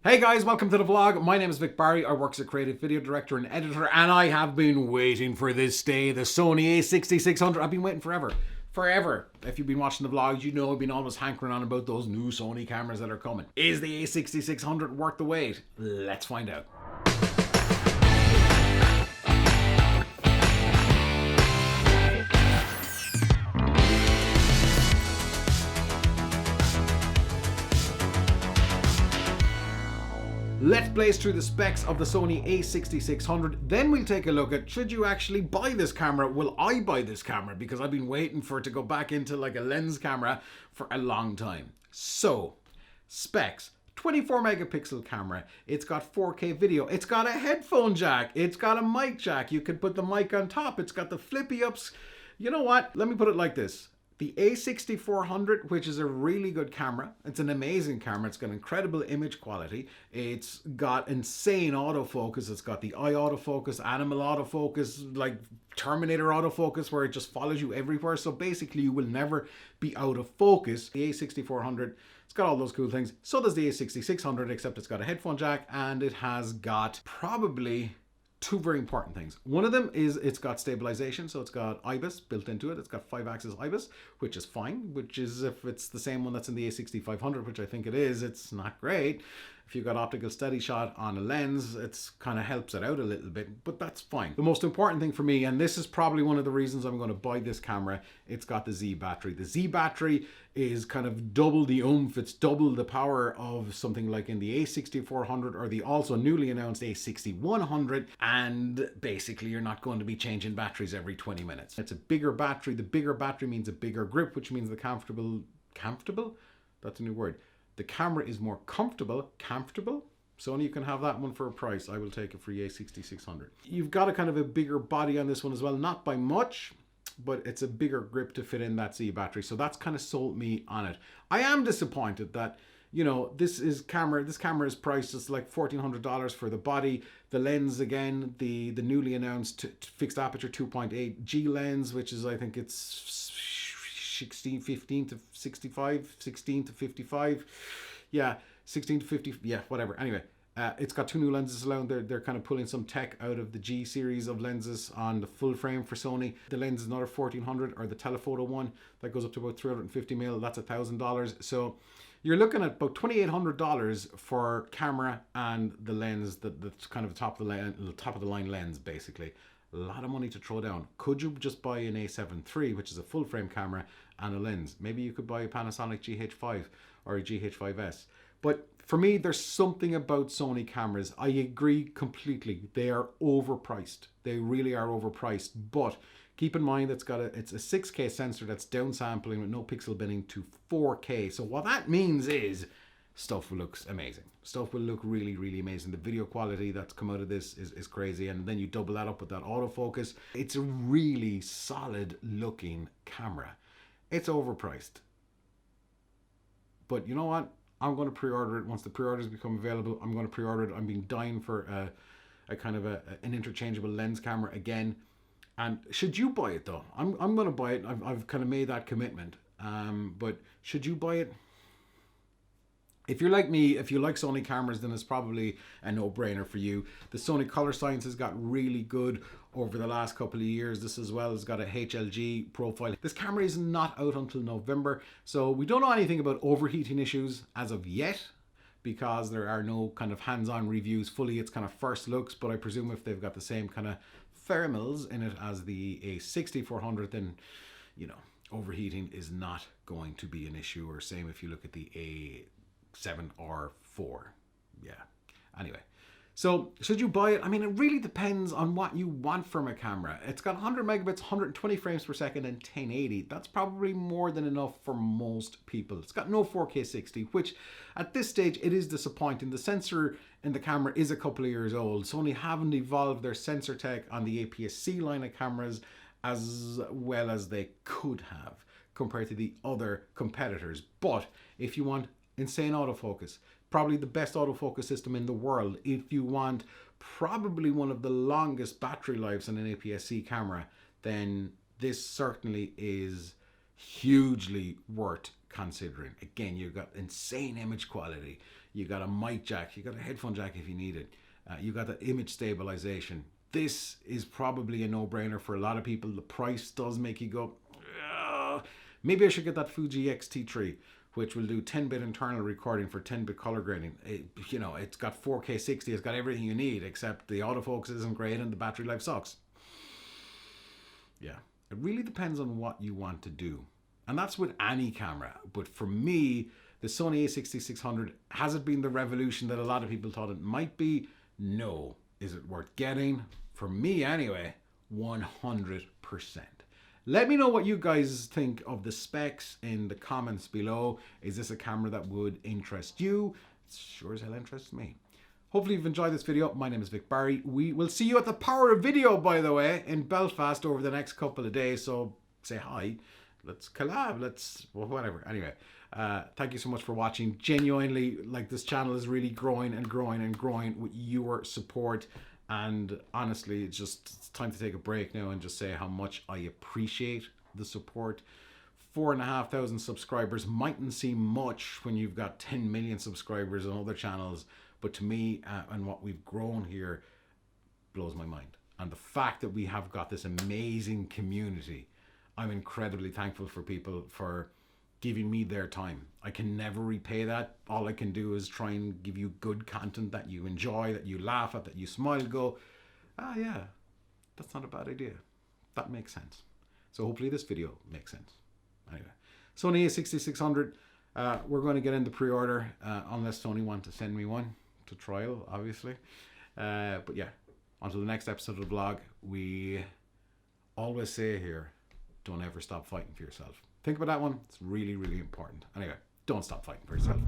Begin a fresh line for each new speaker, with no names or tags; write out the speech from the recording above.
Hey guys, welcome to the vlog. My name is Vic Barry. I work as a creative video director and editor, and I have been waiting for this day, the Sony A6600. I've been waiting forever. Forever. If you've been watching the vlogs, you know I've been almost hankering on about those new Sony cameras that are coming. Is the A6600 worth the wait? Let's find out. Let's blaze through the specs of the Sony A6600, then we'll take a look at should you actually buy this camera. Will I buy this camera? Because I've been waiting for it to go back into like a lens camera for a long time. So, specs. 24 megapixel camera, it's got 4K video, it's got a headphone jack, it's got a mic jack, you can put the mic on top, it's got the flippy ups. You know what, let me put it like this. The A6400, which is a really good camera, it's an amazing camera, it's got incredible image quality, it's got insane autofocus, it's got the eye autofocus, animal autofocus, like Terminator autofocus, where it just follows you everywhere, so basically you will never be out of focus. The A6400, it's got all those cool things. So does the A6600, except it's got a headphone jack, and it has got probably two very important things. One of them is it's got stabilisation, so it's got IBIS built into it. It's got 5-axis IBIS, which is fine, which is if it's the same one that's in the A6500, which I think it is, it's not great. If you've got optical steady shot on a lens, it's kind of helps it out a little bit, but that's fine. The most important thing for me, and this is probably one of the reasons I'm going to buy this camera, it's got the Z battery. The Z battery is kind of double the oomph, it's double the power of something like in the A6400 or the also newly announced A6100, and basically you're not going to be changing batteries every 20 minutes. It's a bigger battery. The bigger battery means a bigger grip, which means the comfortable? That's a new word. The camera is more comfortable. Sony, you can have that one for a price. I will take it for the A6600. You've got a kind of a bigger body on this one as well, not by much, but it's a bigger grip to fit in that Z battery. So that's kind of sold me on it. I am disappointed that, you know, this camera is priced just like $1,400 for the body. The lens, again, the newly announced fixed aperture 2.8 G lens, which is, I think it's 15 to 65, 16 to 55, yeah, 16 to 50, yeah, whatever. Anyway, it's got two new lenses allowed. They're kind of pulling some tech out of the G series of lenses on the full frame for Sony. The lens is another 1400, or the telephoto one that goes up to about 350 mil. That's $1,000. So you're looking at about $2,800 for camera and the lens that's kind of the top of the line lens, basically. A lot of money to throw down. Could you just buy an A7 III, which is a full frame camera and a lens? Maybe you could buy a Panasonic GH5 or a GH5S. But for me, there's something about Sony cameras. I agree completely. They are overpriced. They really are overpriced. But keep in mind it's a 6K sensor that's downsampling with no pixel binning to 4K. So what that means is stuff looks amazing. Stuff will look really, really amazing. The video quality that's come out of this is crazy. And then you double that up with that autofocus. It's a really solid looking camera. It's overpriced. But you know what? I'm going to pre-order it. Once the pre-orders become available, I'm going to pre-order it. I've been dying for a kind of an interchangeable lens camera again. And should you buy it though? I'm going to buy it. I've kind of made that commitment. But should you buy it? If you're like me, if you like Sony cameras, then it's probably a no-brainer for you. The Sony color science has got really good over the last couple of years. This as well has got a HLG profile. This camera is not out until November, so we don't know anything about overheating issues as of yet, because there are no kind of hands-on reviews fully. It's kind of first looks, but I presume if they've got the same kind of thermals in it as the A6400, then, you know, overheating is not going to be an issue. Or same if you look at the A7 or 4. Yeah. Anyway, so should you buy it? I mean, it really depends on what you want from a camera. It's got 100 megabits, 120 frames per second, and 1080. That's probably more than enough for most people. It's got no 4K 60, which at this stage it is disappointing. The sensor in the camera is a couple of years old. Sony haven't evolved their sensor tech on the APS-C line of cameras as well as they could have compared to the other competitors. But if you want insane autofocus, probably the best autofocus system in the world, if you want probably one of the longest battery lives on an APS-C camera, then this certainly is hugely worth considering. Again, you've got insane image quality, You got a mic jack. You got a headphone jack if you need it. You got the image stabilization. This is probably a no-brainer for a lot of people. The price does make you go, ugh. Maybe I should get that Fuji X-T3, which will do 10-bit internal recording for 10-bit color grading. It's got 4K 60, it's got everything you need, except the autofocus isn't great and the battery life sucks. Yeah, it really depends on what you want to do. And that's with any camera. But for me, the Sony A6600, has it been the revolution that a lot of people thought it might be? No. Is it worth getting? For me anyway, 100%. Let me know what you guys think of the specs in the comments below. Is this a camera that would interest you? It sure as hell interests me. Hopefully you've enjoyed this video. My name is Vic Barry. We will see you at the Power of Video, by the way, in Belfast over the next couple of days. So say hi. Let's collab. Whatever. Anyway, thank you so much for watching. Genuinely, like, this channel is really growing and growing and growing with your support. And honestly, it's time to take a break now and just say how much I appreciate the support. 4,500 subscribers mightn't seem much when you've got 10 million subscribers on other channels, but to me and what we've grown here blows my mind. And the fact that we have got this amazing community, I'm incredibly thankful for people for giving me their time. I can never repay that. All I can do is try and give you good content that you enjoy, that you laugh at, that you smile, go, ah yeah, that's not a bad idea. That makes sense. So hopefully this video makes sense. Anyway, Sony A6600, we're going to get into pre-order, unless Sony want to send me one to trial, obviously. But yeah, until the next episode of the vlog, we always say here, don't ever stop fighting for yourself. Think about that one. It's really, really important. Anyway, don't stop fighting for yourself.